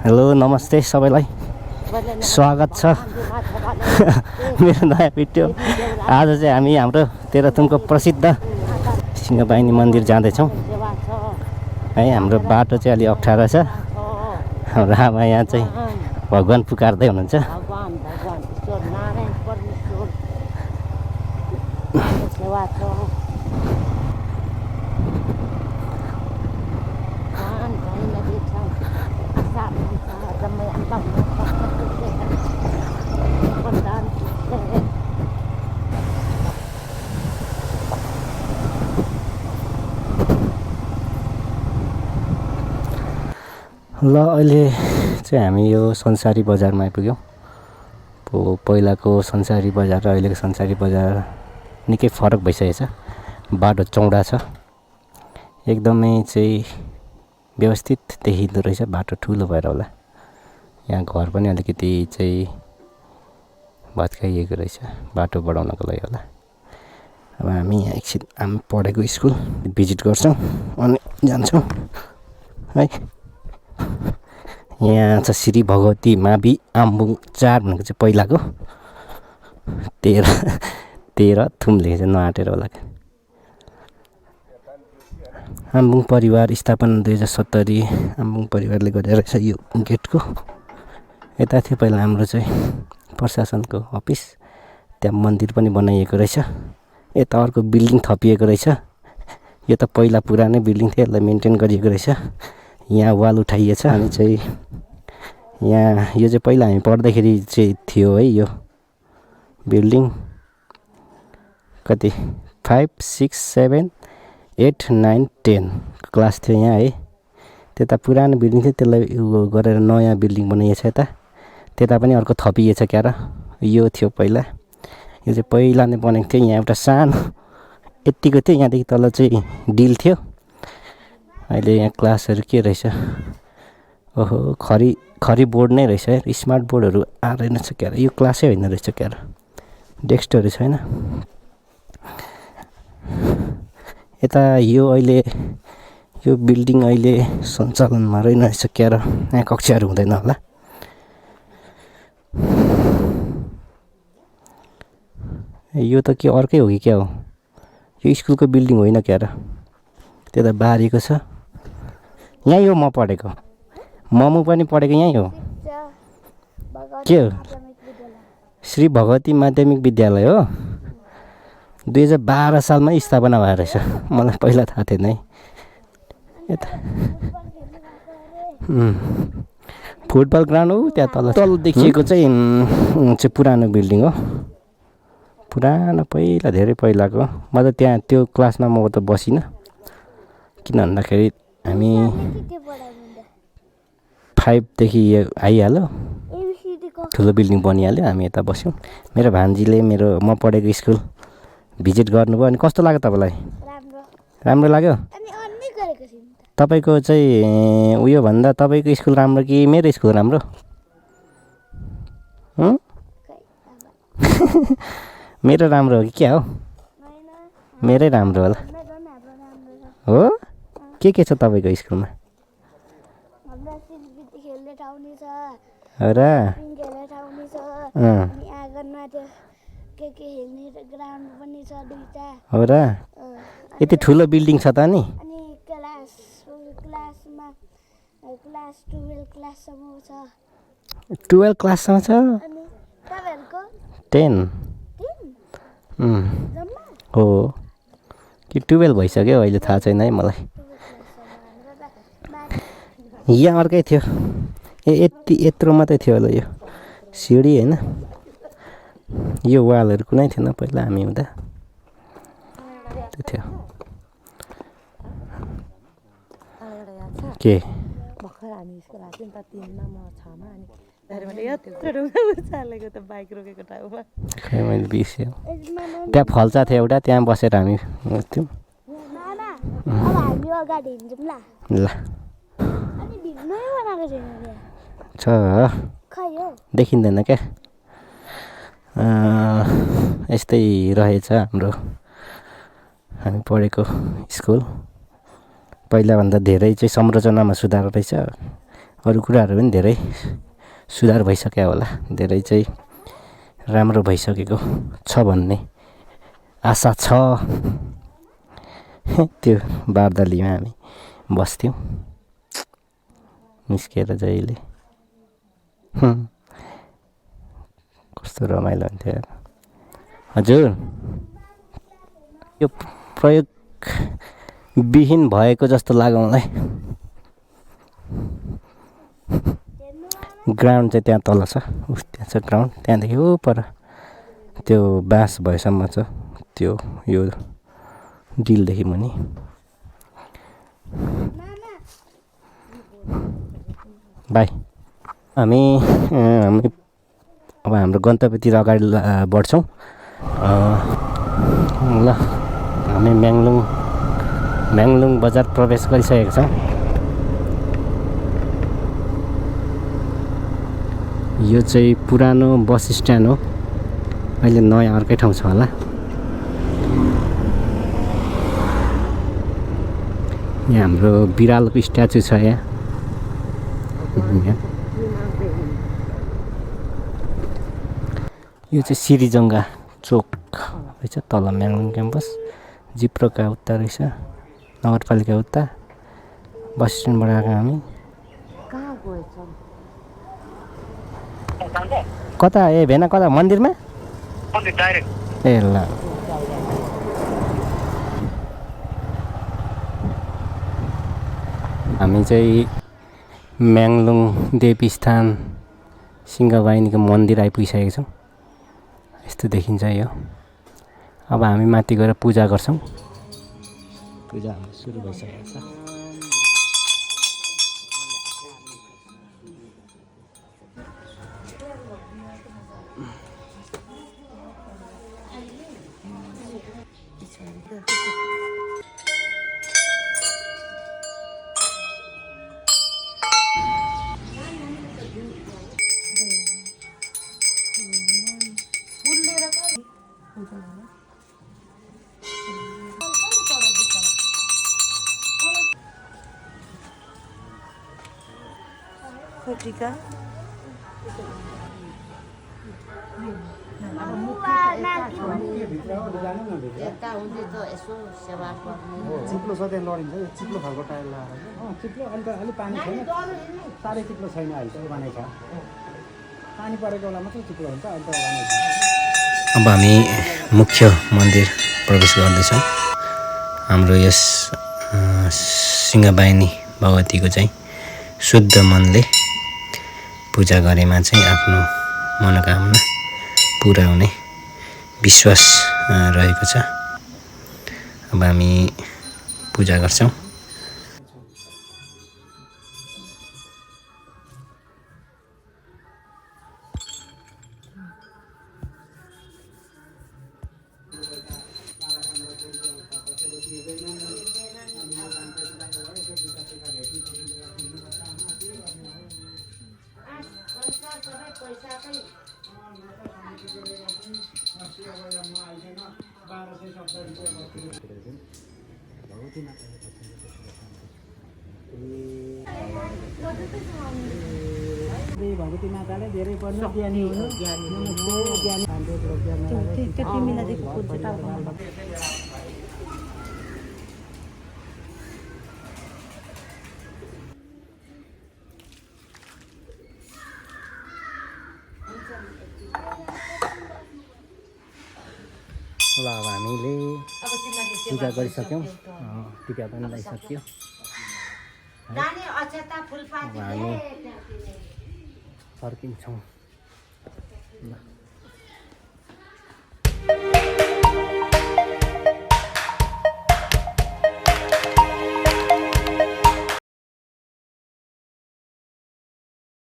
Hello नमस्ते सबैलाई स्वागत छ मेरो नयाँ भिडियो। आज चाहिँ हामी हाम्रो तेह्रथुमको प्रसिद्ध सिंहबाहिनी मन्दिर जाँदैछौँ है। हाम्रो बाटो चाहिँ अलि अप्ठ्यारो छ। हाम्रो आमा यहाँ चाहिँ भगवान पुकार्दै हुनुहुन्छ। ल अहिले चाहिँ हामी यो संसारी बजारमा आइपुग्यौँ। पहिलाको संसारी बजार र अहिलेको संसारी बजार निकै फरक भइसकेको छ। बाटो चौडा छ, एकदमै चाहिँ व्यवस्थित देखिँदो रहेछ। बाटो ठुलो भएर होला, यहाँ घर पनि अलिकति चाहिँ भत्काइएको रहेछ, बाटो बढाउनको लागि होला। अब हामी यहाँ एकछिन हामी पढेको स्कुल भिजिट गर्छौँ अनि जान्छौँ है। यहाँ छ श्री भगवती मावि आम्बुङ 4 भनेको चाहिँ पहिलाको 13 थुम लेखेको छ, नआटेर होला। आम्बुङ परिवार स्थापना 2070 आम्बुङ परिवारले गरेर रहेछ यो गेटको। यता थियो पहिला हाम्रो चाहिँ प्रशासनको अफिस, त्यहाँ मन्दिर पनि बनाइएको रहेछ। यता अर्को बिल्डिङ थपिएको रहेछ। यो त पहिला पुरानै बिल्डिङ थियो, यसलाई मेन्टेन गरिएको रहेछ। यहाँ वाल उठाइएछ। अनि चाहिँ यहाँ यो चाहिँ पहिला हामी पढ्दाखेरि चाहिँ थियो है। यो बिल्डिङ कति 5, 6, 7, 8, 9, 10 क्लास थियो यहाँ है। त्यता पुरानो बिल्डिङ थियो, त्यसलाई गरेर नयाँ बिल्डिङ बनाइएछ। त्यता पनि अर्को थपिएछ क्या र। यो थियो पहिला, यो चाहिँ पहिला नै बनेको थियो। यहाँ एउटा सानो यत्तिको थियो, यहाँदेखि तल चाहिँ डिल थियो। अहिले यहाँ क्लासहरू के रहेछ, ओहो खरी बोर्ड नै रहेछ यार। स्मार्ट बोर्डहरू आएन छ क्या र। यो क्लासै होइन रहेछ क्या र, डेस्कटहरू छैन। यता यो अहिले यो बिल्डिङ अहिले सञ्चालनमा रहेछ क्या र। यहाँ कक्षाहरू हुँदैन होला। यो त के अर्कै हो कि क्या हो? यो स्कुलको बिल्डिङ होइन क्या र, त्यो त बारीको छ। यहीँ हो म पढेको, ममु पनि पढेको यहीँ हो। के हो? श्री भगवती माध्यमिक विद्यालय हो। 2012 सालमा स्थापना भएर रहेछ, मलाई पहिला थाहा थिएन है। यता फुटबल ग्राउन्ड हो त्यहाँ तल देखिएको चाहिँ पुरानो बिल्डिङ हो। पुरानो पहिला धेरै पहिलाको। म त त्यहाँ त्यो क्लासमा म त बसिनँ, किन भन्दाखेरि हामी 5 देखि आइहाल्यो, ठुलो बिल्डिङ बनिहाल्यो, हामी यता बस्यौँ। मेरो भान्जीले म पढेको स्कुल भिजिट गर्नुभयो। अनि कस्तो लाग्यो तपाईँलाई? राम्रो लाग्यो। तपाईँको चाहिँ उयो भन्दा तपाईँको स्कुल राम्रो कि मेरो स्कुल राम्रो? मेरो राम्रो हो कि क्या हो? मेरै राम्रो होला हो। के छ तपाईँको स्कुलमा? हो र? हो र? यति ठुलो बिल्डिङ छ त नि? क्लास 12 क्लाससम्म छ। 10 हो कि 12 भइसक्यो अहिले, थाहा छैन है मलाई। यहाँ अर्कै थियो, यत्रो मात्रै थियो होला यो सिँढी होइन। यो वालहरू कुनै थिएन पहिला हामी हुँदा, त्यो थियो। के खै मैले बिर्सेँ। त्यहाँ फल्चा थियो एउटा, त्यहाँ बसेर हामी बस्थ्यौँ। ल छ देखिँदैन क्या। यस्तै रहेछ हाम्रो हामी पढेको स्कुल। पहिलाभन्दा धेरै चाहिँ संरचनामा सुधार रहेछ। अरू कुराहरू पनि धेरै सुधार भइसक्यो होला, धेरै चाहिँ राम्रो भइसकेको छ भन्ने आशा छ। त्यो बारदलीमा हामी बस्थ्यौँ निस्केर जहिले। कस्तो रमाइलो हुन्थ्यो यार। हजुर यो प्रयोग विहीन भएको जस्तो लाग्यो मलाई। ग्राउन्ड चाहिँ त्यहाँ तल छ, त्यहाँ छ ग्राउन्ड, त्यहाँदेखि ऊ पर त्यो बाँस भएसम्म छ त्यो यो डिलदेखि मुनि। बाई हामी अब हाम्रो गन्तव्यतिर अगाडि बढ्छौँ। ल हामी म्याङलुङ बजार प्रवेश गरिसकेका छौँ। यो चाहिँ पुरानो बस स्ट्यान्ड हो, अहिले नयाँ अर्कै ठाउँ छ होला। यहाँ हाम्रो बिरालोको स्ट्याचु छ यहाँ। यो चाहिँ सिरिजङ्गा चोक रहेछ, तल म्याङलुङ क्याम्पस। जिप्रोका उता रहेछ, नगरपालिका उता। बस स्ट्यान्डबाट आएको हामी कता? ए भेना कता? मन्दिरमा ए ल। हामी चाहिँ म्याङलुङ देवीस्थान सिंहवाहिनीको मन्दिर आइपुगिसकेका छौँ। यस्तो देखिन्छ यो। अब हामी माथि गएर पूजा गर्छौँ। पूजा हाम्रो सुरु भइसकेको छ। टीका चिप्लो सधैँ लडिन्छ, यो चिप्लो खालको टायर लगाएर चिप्लो। अहिले त अलिक पानी छैन, साह्रै चिप्लो छैन अहिले त, बनाइ छ। पानी परेको बेला मात्रै चिप्लो हुन्छ, अहिले त बनाइ छ। अब हामी मुख्य मन्दिर प्रवेश गर्दैछौँ। हाम्रो यस सिंहवाहिनी भगवतीको चाहिँ शुद्ध मनले पूजा गरेमा चाहिँ आफ्नो मनोकामना पुरा हुने विश्वास रहेको छ। अब हामी पूजा गर्छौँ। भगवती माताले धेरै पर्नु ज्ञानी हुनु, ल अब हामीले पूजा गरिसक्यौँ, टिका पनि लगाइसक्यो। अब हामी फर्किन्छौँ।